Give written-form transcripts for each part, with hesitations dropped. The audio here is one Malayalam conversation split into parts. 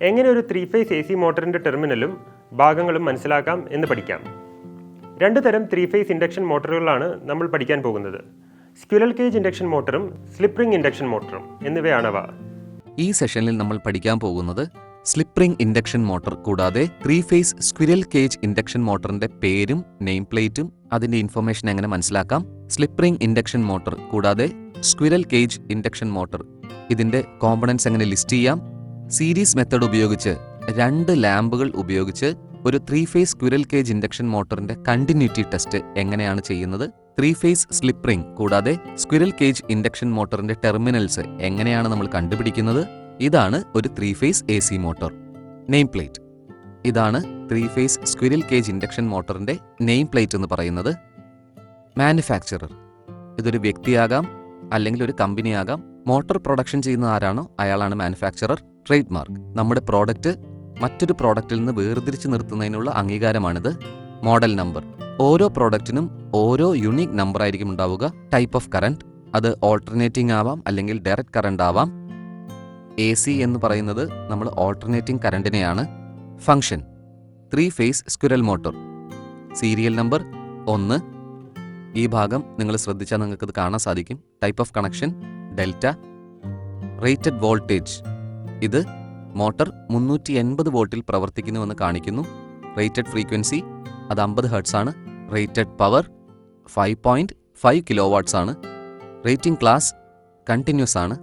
എങ്ങനെ ഒരു 3 ഫേസ് AC മോട്ടറിൻ്റെ ടെർമിനലും ഭാഗങ്ങളും മനസ്സിലാക്കാം എന്ന് പഠിക്കാം. രണ്ട് തരം 3 ഫേസ് ഇൻഡക്ഷൻ മോട്ടറുകളാണ് നമ്മൾ പഠിക്കാൻ പോകുന്നത്. സ്ക്വിറൽ കേജ് ഇൻഡക്ഷൻ മോട്ടറും സ്ലിപ്പ് റിംഗ് ഇൻഡക്ഷൻ മോട്ടറും എന്നിവയാണവ. ഈ സെഷനിൽ നമ്മൾ പഠിക്കാൻ പോകുന്നത് സ്ലിപ്പ് റിംഗ് ഇൻഡക്ഷൻ മോട്ടർ കൂടാതെ 3 ഫേസ് സ്ക്വിറൽ കേജ് ഇൻഡക്ഷൻ മോട്ടറിന്റെ പേരും നെയിം പ്ലേറ്റും അതിന്റെ ഇൻഫർമേഷൻ എങ്ങനെ മനസ്സിലാക്കാം, സ്ലിപ്പ് റിംഗ് ഇൻഡക്ഷൻ മോട്ടർ കൂടാതെ സ്ക്വിറൽ കേജ് ഇൻഡക്ഷൻ മോട്ടർ ഇതിന്റെ കോമ്പണൻസ് എങ്ങനെ ലിസ്റ്റ് ചെയ്യാം, സീരീസ് മെത്തേഡ് ഉപയോഗിച്ച് 2 ലാമ്പുകൾ ഉപയോഗിച്ച് ഒരു 3 ഫേസ് സ്ക്വിറൽ കേജ് ഇൻഡക്ഷൻ മോട്ടറിന്റെ കണ്ടിന്യൂറ്റി ടെസ്റ്റ് എങ്ങനെയാണ് ചെയ്യുന്നത്, 3 ഫേസ് സ്ലിപ്പ് റിംഗ് കൂടാതെ സ്ക്വിറൽ കേജ് ഇൻഡക്ഷൻ മോട്ടറിന്റെ ടെർമിനൽസ് എങ്ങനെയാണ് നമ്മൾ കണ്ടുപിടിക്കുന്നത്. ഇതാണ് ഒരു 3 phase AC motor. Name plate ഇതാണ് 3 ഫേസ് സ്ക്വിറൽ കേജ് ഇൻഡക്ഷൻ മോട്ടറിന്റെ നെയിം പ്ലേറ്റ് എന്ന് പറയുന്നത്. മാനുഫാക്ചറർ ഇതൊരു വ്യക്തിയാകാം അല്ലെങ്കിൽ ഒരു കമ്പനിയാകാം. മോട്ടോർ പ്രൊഡക്ഷൻ ചെയ്യുന്ന ആരാണോ അയാളാണ് മാനുഫാക്ചറർ. ട്രേഡ് മാർക്ക് നമ്മുടെ പ്രോഡക്റ്റ് മറ്റൊരു പ്രോഡക്റ്റിൽ നിന്ന് വേർതിരിച്ച് നിർത്തുന്നതിനുള്ള അംഗീകാരമാണിത്. മോഡൽ നമ്പർ ഓരോ പ്രോഡക്റ്റിനും ഓരോ യുണീക് നമ്പർ ആയിരിക്കും ഉണ്ടാവുക. ടൈപ്പ് ഓഫ് കറണ്ട് അത് ഓൾട്ടർനേറ്റിംഗ് ആവാം അല്ലെങ്കിൽ ഡയറക്റ്റ് കറണ്ട് ആവാം. AC എന്ന് പറയുന്നത് നമ്മൾ ഓൾട്ടർനേറ്റിംഗ് കറണ്ടിനെയാണ്. Function 3 phase squirrel motor. Serial number 1. ഈ ഭാഗം നിങ്ങൾ ശ്രദ്ധിച്ചാൽ നിങ്ങൾക്കത് കാണാൻ സാധിക്കും. Type of connection delta. Rated voltage ഇത് മോട്ടർ 380 വോൾട്ടിൽ പ്രവർത്തിക്കുന്നുവെന്ന് കാണിക്കുന്നു. റേറ്റഡ് ഫ്രീക്വൻസി അത് 50 ഹെർട്സ് ആണ്. റേറ്റഡ് പവർ 5.5 കിലോ വാട്ട്സ് ആണ്. റേറ്റിംഗ് ക്ലാസ് കണ്ടിന്യൂസ് ആണ്.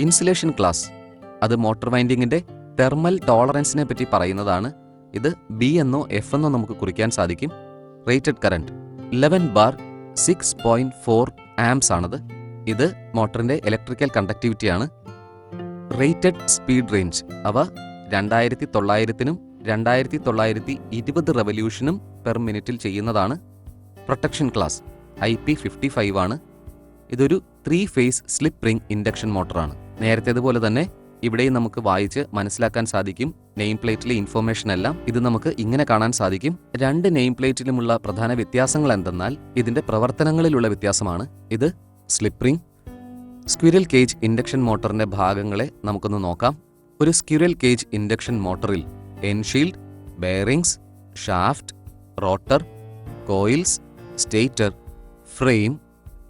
ഇൻസുലേഷൻ ക്ലാസ് അത് മോട്ടോർ വൈൻഡിങ്ങിന്റെ തെർമൽ ടോളറൻസിനെ പറ്റി പറയുന്നതാണ്. ഇത് B എന്നോ F എന്നോ നമുക്ക് കുറിക്കാൻ സാധിക്കും. റേറ്റഡ് കറണ്ട് 11 ബാർ 6.4 ആംപ്സ് ആണത്. ഇത് മോട്ടറിന്റെ ഇലക്ട്രിക്കൽ കണ്ടക്ടിവിറ്റിയാണ്. റേറ്റഡ് സ്പീഡ് റേഞ്ച് അവ 2900-നും 2920 റെവല്യൂഷനും പെർ മിനിറ്റിൽ ചെയ്യുന്നതാണ്. പ്രൊട്ടക്ഷൻ ക്ലാസ് IP55 ആണ്. ഇതൊരു 3 ഫേസ് സ്ലിപ്പ് റിംഗ് ഇൻഡക്ഷൻ മോട്ടറാണ്. നേരത്തേതുപോലെ തന്നെ ഇവിടെയും നമുക്ക് വായിച്ച് മനസ്സിലാക്കാൻ സാധിക്കും നെയിം പ്ലേറ്റിലെ ഇൻഫർമേഷൻ എല്ലാം. ഇത് നമുക്ക് ഇങ്ങനെ കാണാൻ സാധിക്കും. 2 നെയിം പ്ലേറ്റിലുമുള്ള പ്രധാന വ്യത്യാസങ്ങൾ എന്തെന്നാൽ ഇതിന്റെ പ്രവർത്തനങ്ങളിലുള്ള വ്യത്യാസമാണ്. ഇത് slip ring squirrel cage induction മോട്ടറിന്റെ ഭാഗങ്ങളെ നമുക്കൊന്ന് നോക്കാം. ഒരു സ്ക്വിറൽ കേജ് ഇൻഡക്ഷൻ മോട്ടറിൽ end shield, bearings, shaft, rotor, coils, stator, frame,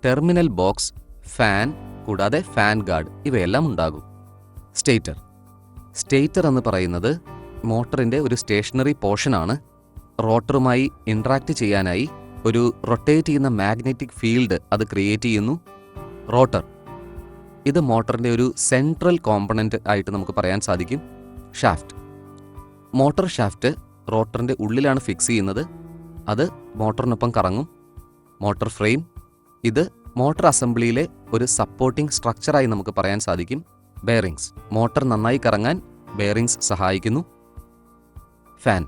terminal box, fan കൂടാതെ ഫാൻ ഗാർഡ് ഇവയെല്ലാം ഉണ്ടാകും. സ്റ്റേറ്റർ എന്ന് പറയുന്നത് മോട്ടറിന്റെ ഒരു സ്റ്റേഷനറി പോർഷനാണ്. റോട്ടറുമായി ഇന്ററാക്ട് ചെയ്യാനായി ഒരു റൊട്ടേറ്റ് ചെയ്യുന്ന മാഗ്നറ്റിക് ഫീൽഡ് അത് ക്രിയേറ്റ് ചെയ്യുന്നു. റോട്ടർ ഇത് മോട്ടറിന്റെ ഒരു സെൻട്രൽ കോമ്പണന്റ് ആയിട്ട് നമുക്ക് പറയാൻ സാധിക്കും. ഷാഫ്റ്റ് മോട്ടർ ഷാഫ്റ്റ് റോട്ടറിന്റെ ഉള്ളിലാണ് ഫിക്സ് ചെയ്യുന്നത്. അത് മോട്ടറിനൊപ്പം കറങ്ങും. മോട്ടർ ഫ്രെയിം ഇത് മോട്ടർ അസംബ്ലിയിലെ ഒരു സപ്പോർട്ടിംഗ് സ്ട്രക്ചറായി നമുക്ക് പറയാൻ സാധിക്കും. ബെയറിംഗ്സ് മോട്ടർ നന്നായി കറങ്ങാൻ ബെയറിംഗ്സ് സഹായിക്കുന്നു. ഫാൻ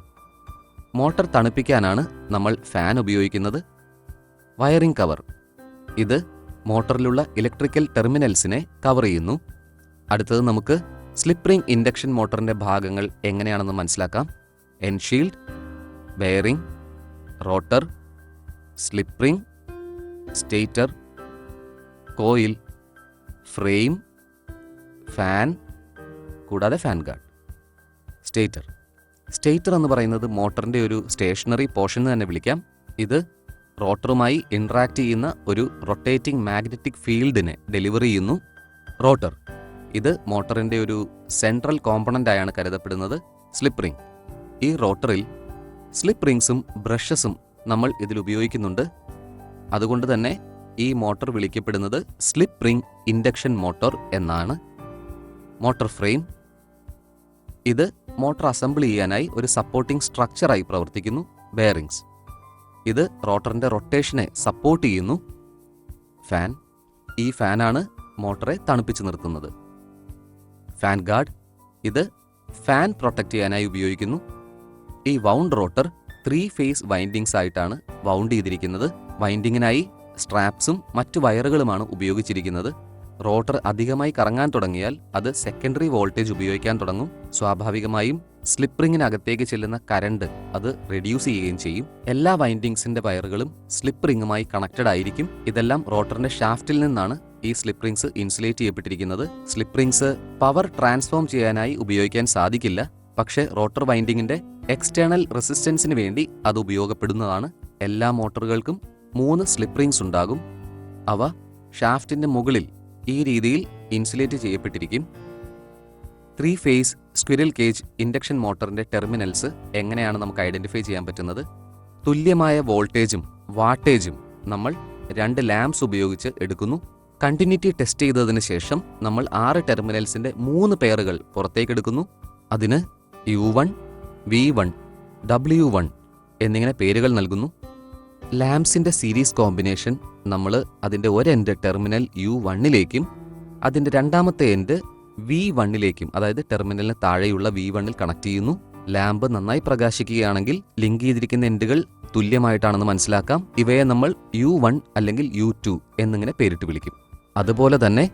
മോട്ടർ തണുപ്പിക്കാനാണ് നമ്മൾ ഫാൻ ഉപയോഗിക്കുന്നത്. വയറിംഗ് കവർ ഇത് മോട്ടറിലുള്ള ഇലക്ട്രിക്കൽ ടെർമിനൽസിനെ കവർ ചെയ്യുന്നു. അടുത്തത് നമുക്ക് സ്ലിപ്പ് റിംഗ് ഇൻഡക്ഷൻ മോട്ടറിന്റെ ഭാഗങ്ങൾ എങ്ങനെയാണെന്ന് മനസ്സിലാക്കാം. End shield, bearing, rotor, slip ring, stator, coil, frame, fan കൂടാതെ ഫാൻ ഗാർഡ്. സ്റ്റേറ്റർ എന്ന് പറയുന്നത് മോട്ടറിന്റെ ഒരു സ്റ്റേഷനറി പോർഷൻ എന്ന് തന്നെ വിളിക്കാം. ഇത് റോട്ടറുമായി ഇന്ററാക്ട് ചെയ്യുന്ന ഒരു റൊട്ടേറ്റിംഗ് മാഗ്നറ്റിക് ഫീൽഡിനെ ഡെലിവർ ചെയ്യുന്നു. റോട്ടർ ഇത് മോട്ടറിന്റെ ഒരു സെൻട്രൽ കോമ്പണന്റ് ആയാണ് കരുതപ്പെടുന്നത്. സ്ലിപ്പ് റിംഗ് ഈ റോട്ടറിൽ സ്ലിപ്പ് റിംഗ്സും ബ്രഷസും നമ്മൾ ഇതിൽ ഉപയോഗിക്കുന്നുണ്ട്. അതുകൊണ്ട് തന്നെ ഈ മോട്ടോർ വിളിക്കപ്പെടുന്നത് സ്ലിപ്പ് റിംഗ് ഇൻഡക്ഷൻ മോട്ടോർ എന്നാണ്. മോട്ടോർ ഫ്രെയിം ഇത് മോട്ടോർ അസംബിൾ ചെയ്യാനായി ഒരു സപ്പോർട്ടിംഗ് സ്ട്രക്ചറായി പ്രവർത്തിക്കുന്നു. ബെയറിംഗ്സ് ഇത് റോട്ടറിന്റെ റൊട്ടേഷനെ സപ്പോർട്ട് ചെയ്യുന്നു. ഫാൻ ഈ ഫാനാണ് മോട്ടറെ തണുപ്പിച്ചു നിർത്തുന്നത്. ഫാൻ ഗാർഡ് ഇത് ഫാൻ പ്രൊട്ടക്ട് ചെയ്യാനായി ഉപയോഗിക്കുന്നു. ഈ വൗണ്ട് റോട്ടർ 3 ഫേസ് വൈൻഡിങ്സ് ആയിട്ടാണ് വൗണ്ട് ചെയ്തിരിക്കുന്നത്. വൈൻഡിങ്ങിനായി സ്ട്രാപ്സും മറ്റു വയറുകളുമാണ് ഉപയോഗിച്ചിരിക്കുന്നത്. റോട്ടർ അധികമായി കറങ്ങാൻ തുടങ്ങിയാൽ അത് സെക്കൻഡറി വോൾട്ടേജ് ഉപയോഗിക്കാൻ തുടങ്ങും. സ്വാഭാവികമായും സ്ലിപ്പ് റിങ്ങിനകത്തേക്ക് ചെല്ലുന്ന കറണ്ട് അത് റെഡ്യൂസ് ചെയ്യുകയും ചെയ്യും. എല്ലാ വൈൻഡിങ്സിന്റെ വയറുകളും സ്ലിപ്പ് റിങ്ങുമായി കണക്റ്റഡ് ആയിരിക്കും. ഇതെല്ലാം റോട്ടറിന്റെ ഷാഫ്റ്റിൽ നിന്നാണ് ഈ സ്ലിപ്പ് റിങ്സ് ഇൻസുലേറ്റ് ചെയ്യപ്പെട്ടിരിക്കുന്നത്. സ്ലിപ്പ് റിങ്സ് പവർ ട്രാൻസ്ഫോം ചെയ്യാനായി ഉപയോഗിക്കാൻ സാധിക്കില്ല. പക്ഷേ റോട്ടർ വൈൻഡിങ്ങിന്റെ എക്സ്റ്റേണൽ റെസിസ്റ്റൻസിന് വേണ്ടി അത് ഉപയോഗപ്പെടുന്നതാണ്. എല്ലാ മോട്ടോറുകൾക്കും 3 സ്ലിപ്പ് റിങ്സ് ഉണ്ടാകും. അവ ഷാഫ്റ്റിന്റെ മുകളിൽ ഈ രീതിയിൽ ഇൻസുലേറ്റ് ചെയ്യപ്പെട്ടിരിക്കും. 3 ഫേസ് സ്ക്വിറൽ കേജ് ഇൻഡക്ഷൻ മോട്ടറിന്റെ ടെർമിനൽസ് എങ്ങനെയാണ് നമുക്ക് ഐഡന്റിഫൈ ചെയ്യാൻ പറ്റുന്നത്? തുല്യമായ വോൾട്ടേജും വാട്ടേജും നമ്മൾ 2 ലാംപ്സ് ഉപയോഗിച്ച് എടുക്കുന്നു. കണ്ടിന്യൂറ്റി ടെസ്റ്റ് ചെയ്തതിന് ശേഷം നമ്മൾ 6 ടെർമിനൽസിന്റെ 3 പെയറുകൾ പുറത്തേക്കെടുക്കുന്നു. അതിന് U1, V1, W1 എന്നിങ്ങനെ പേരുകൾ നൽകുന്നു. ലാംപ്സിന്റെ സീരീസ് കോമ്പിനേഷൻ നമ്മൾ അതിന്റെ ഒരു എൻഡ് ടെർമിനൽ U1ലേക്കും അതിന്റെ രണ്ടാമത്തെ എൻഡ് V1ലേക്കും, അതായത് ടെർമിനലിന് താഴെയുള്ള V1ൽ കണക്ട് ചെയ്യുന്നു. ലാമ്പ് നന്നായി പ്രകാശിക്കുകയാണെങ്കിൽ ലിങ്ക് ചെയ്തിരിക്കുന്ന എൻഡുകൾ തുല്യമായിട്ടാണെന്ന് മനസ്സിലാക്കാം. ഇവയെ നമ്മൾ U1 അല്ലെങ്കിൽ U2 എന്നിങ്ങനെ പേരിട്ട് വിളിക്കും. അതുപോലെ തന്നെ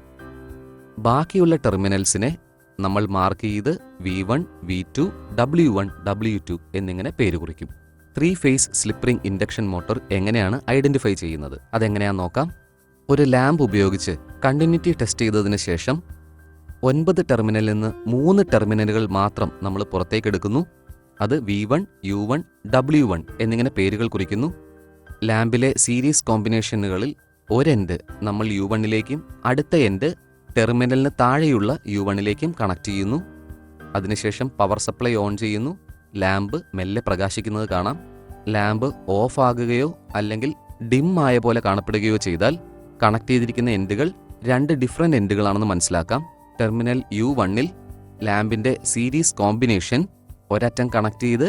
ബാക്കിയുള്ള ടെർമിനൽസിനെ നമ്മൾ മാർക്ക് ചെയ്ത് V1, V2, W1, W2 എന്നിങ്ങനെ പേര് കുറിക്കും. 3 phase slip ring induction motor എങ്ങനെയാണ് ഐഡന്റിഫൈ ചെയ്യുന്നത്? അതെങ്ങനെയാണെന്ന് നോക്കാം. ഒരു ലാമ്പ് ഉപയോഗിച്ച് കണ്ടിന്യൂറ്റി ടെസ്റ്റ് ചെയ്തതിന് ശേഷം 9 ടെർമിനലിൽ നിന്ന് 3 ടെർമിനലുകൾ മാത്രം നമ്മൾ പുറത്തേക്കെടുക്കുന്നു. അത് V1, U1, W1 എന്നിങ്ങനെ പേരുകൾ കുറിക്കുന്നു. ലാമ്പിലെ സീരീസ് കോമ്പിനേഷനുകളിൽ ഒരു എൻഡ് നമ്മൾ U1ലേക്കും അടുത്ത എൻഡ് ടെർമിനലിന് താഴെയുള്ള U1ലേക്കും കണക്ട് ചെയ്യുന്നു. അതിനുശേഷം പവർ സപ്ലൈ ഓൺ ചെയ്യുന്നു. ലാമ്പ് മെല്ലെ പ്രകാശിക്കുന്നത് കാണാം. ലാമ്പ് ഓഫ് ആകുകയോ അല്ലെങ്കിൽ ഡിം ആയ പോലെ കാണപ്പെടുകയോ ചെയ്താൽ കണക്ട് ചെയ്തിരിക്കുന്ന എൻഡുകൾ 2 ഡിഫറെൻ്റ് എൻഡുകളാണെന്ന് മനസ്സിലാക്കാം. ടെർമിനൽ U1ൽ ലാമ്പിന്റെ സീരീസ് കോമ്പിനേഷൻ ഒരറ്റം കണക്ട് ചെയ്ത്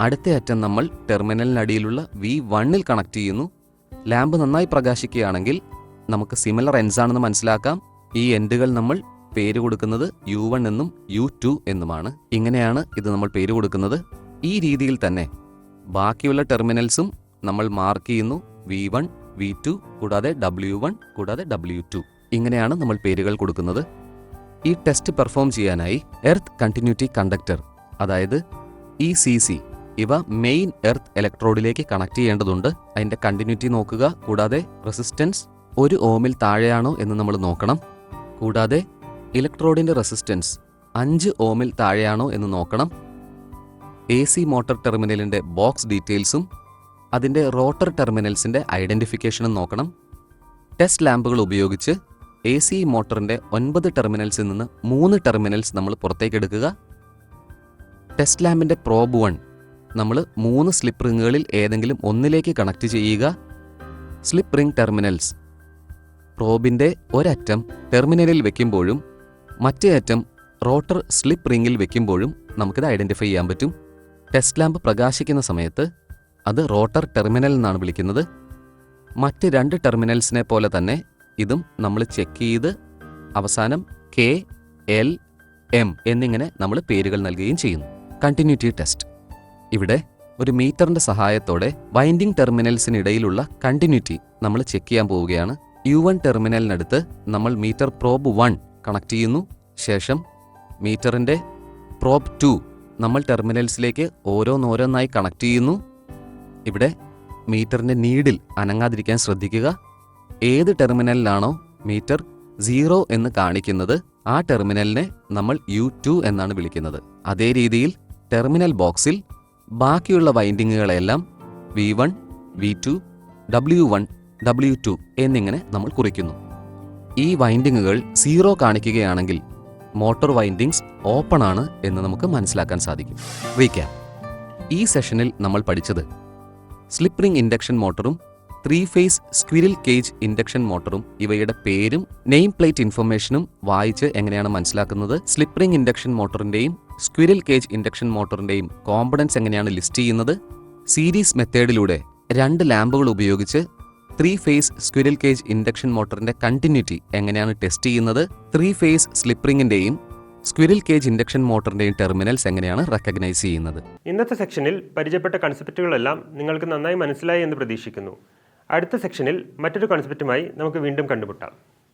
അടുത്ത അറ്റം നമ്മൾ ടെർമിനലിനടിയിലുള്ള V1ൽ കണക്ട് ചെയ്യുന്നു. ലാമ്പ് നന്നായി പ്രകാശിക്കുകയാണെങ്കിൽ നമുക്ക് സിമിലർ എൻഡ്സ് ആണെന്ന് മനസ്സിലാക്കാം. ഈ എൻഡുകൾ നമ്മൾ പേര് കൊടുക്കുന്നത് U1 എന്നും U2 എന്നുമാണ്. ഇങ്ങനെയാണ് ഇത് നമ്മൾ പേര് കൊടുക്കുന്നത്. ഈ രീതിയിൽ തന്നെ ബാക്കിയുള്ള ടെർമിനൽസും നമ്മൾ മാർക്ക് ചെയ്യുന്നു. V1, V2 കൂടാതെ W1 കൂടാതെ W2. ഇങ്ങനെയാണ് നമ്മൾ പേരുകൾ കൊടുക്കുന്നത്. ഈ ടെസ്റ്റ് പെർഫോം ചെയ്യാനായി എർത്ത് കണ്ടിന്യൂറ്റി കണ്ടക്ടർ, അതായത് ECC, ഇവ മെയിൻ എർത്ത് ഇലക്ട്രോഡിലേക്ക് കണക്ട് ചെയ്യേണ്ടതുണ്ട്. അതിന്റെ കണ്ടിന്യൂറ്റി നോക്കുക. കൂടാതെ റെസിസ്റ്റൻസ് 1 ഓമിൽ താഴെയാണോ എന്ന് നമ്മൾ നോക്കണം. കൂടാതെ ഇലക്ട്രോഡിന്റെ റെസിസ്റ്റൻസ് 5 ഓമിൽ താഴെയാണോ എന്ന് നോക്കണം. AC മോട്ടോർ ടെർമിനലിന്റെ ബോക്സ് ഡീറ്റെയിൽസും അതിന്റെ റോട്ടർ ടെർമിനൽസിന്റെ ഐഡന്റിഫിക്കേഷനും നോക്കണം. ടെസ്റ്റ് ലാമ്പുകൾ ഉപയോഗിച്ച് AC മോട്ടറിന്റെ 9 ടെർമിനൽസിൽ നിന്ന് 3 ടെർമിനൽസ് നമ്മൾ പുറത്തേക്കെടുക്കുക. ടെസ്റ്റ് ലാമ്പിന്റെ പ്രോബ് 1 നമ്മൾ 3 സ്ലിപ്പ് റിങ്ങുകളിൽ ഏതെങ്കിലും ഒന്നിലേക്ക് കണക്ട് ചെയ്യുക. സ്ലിപ്പ് റിംഗ് ടെർമിനൽസ് പ്രോബിന്റെ ഒരറ്റം ടെർമിനലിൽ വെക്കുമ്പോഴും മറ്റേ അറ്റം റോട്ടർ സ്ലിപ്പ് റിംഗിൽ വെക്കുമ്പോഴും നമുക്കിത് ഐഡന്റിഫൈ ചെയ്യാൻ പറ്റും. ടെസ്റ്റ് ലാമ്പ് പ്രകാശിക്കുന്ന സമയത്ത് അത് റോട്ടർ ടെർമിനൽ എന്നാണ് വിളിക്കുന്നത്. മറ്റ് 2 ടെർമിനൽസിനെ പോലെ തന്നെ ഇതും നമ്മൾ ചെക്ക് ചെയ്ത് അവസാനം K, L, M എന്നിങ്ങനെ നമ്മൾ പേരുകൾ നൽകുകയും ചെയ്യുന്നു. Continuity test. ഇവിടെ ഒരു മീറ്ററിന്റെ സഹായത്തോടെ വൈൻഡിംഗ് ടെർമിനൽസിനിടയിലുള്ള കണ്ടിന്യൂറ്റി നമ്മൾ ചെക്ക് ചെയ്യാൻ പോവുകയാണ്. U1 ടെർമിനലിനടുത്ത് നമ്മൾ മീറ്റർ പ്രോബ് 1 കണക്ട് ചെയ്യുന്നു. ശേഷം മീറ്ററിന്റെ പ്രോബ് 2 നമ്മൾ ടെർമിനൽസിലേക്ക് ഓരോന്നോരോന്നായി കണക്ട് ചെയ്യുന്നു. ഇവിടെ മീറ്ററിന്റെ നീഡിൽ അനങ്ങാതിരിക്കാൻ ശ്രദ്ധിക്കുക. ഏത് ടെർമിനലിലാണോ മീറ്റർ 0 എന്ന് കാണിക്കുന്നത് ആ ടെർമിനലിനെ നമ്മൾ U2 എന്നാണ് വിളിക്കുന്നത്. അതേ രീതിയിൽ ടെർമിനൽ ബോക്സിൽ ബാക്കിയുള്ള വൈൻഡിങ്ങുകളെല്ലാം V1, V2, W1, W2 എന്നിങ്ങനെ നമ്മൾ കുറിക്കുന്നു. ഈ വൈൻഡിങ്ങുകൾ 0 കാണിക്കുകയാണെങ്കിൽ മോട്ടോർ വൈൻഡിങ്സ് ഓപ്പൺ ആണ് എന്ന് നമുക്ക് മനസ്സിലാക്കാൻ സാധിക്കും. റീക്യാപ്പ്. ഈ സെഷനിൽ നമ്മൾ പഠിച്ചത് സ്ലിപ്പ് റിംഗ് ഇൻഡക്ഷൻ മോട്ടറും 3 ഫേസ് സ്ക്വിറൽ കേജ് ഇൻഡക്ഷൻ മോട്ടറും ഇവയുടെ പേരും നെയിം പ്ലേറ്റ് ഇൻഫർമേഷനും വായിച്ച് എങ്ങനെയാണ് മനസ്സിലാക്കുന്നത്, സ്ലിപ്പ് റിംഗ് ഇൻഡക്ഷൻ മോട്ടറിന്റെയും സ്ക്വിറൽ കേജ് ഇൻഡക്ഷൻ മോട്ടറിന്റെയും കോമ്പണൻസ് എങ്ങനെയാണ് ലിസ്റ്റ് ചെയ്യുന്നത്, സീരീസ് മെത്തേഡിലൂടെ 2 ലാമ്പുകൾ ഉപയോഗിച്ച് 3 ഫേസ് സ്ക്വിറൽ കേജ് ഇൻഡക്ഷൻ മോട്ടറിന്റെ കണ്ടിന്യൂറ്റി എങ്ങനെയാണ് ടെസ്റ്റ് ചെയ്യുന്നത്, 3 ഫേസ് സ്ലിപ്പ് റിംഗിന്റെയും സ്ക്വിറൽ കേജ് ഇൻഡക്ഷൻ മോട്ടറിന്റെയും ടെർമിനൽസ് എങ്ങനെയാണ് റെക്കഗ്നൈസ് ചെയ്യുന്നത്. ഇന്നത്തെ സെക്ഷനിൽ പരിചയപ്പെട്ട കൺസെപ്റ്റുകളെല്ലാം നിങ്ങൾക്ക് നന്നായി മനസ്സിലായി എന്ന് പ്രതീക്ഷിക്കുന്നു. അടുത്ത സെക്ഷനിൽ മറ്റൊരു കൺസെപ്റ്റുമായി നമുക്ക് വീണ്ടും കണ്ടുമുട്ടാം.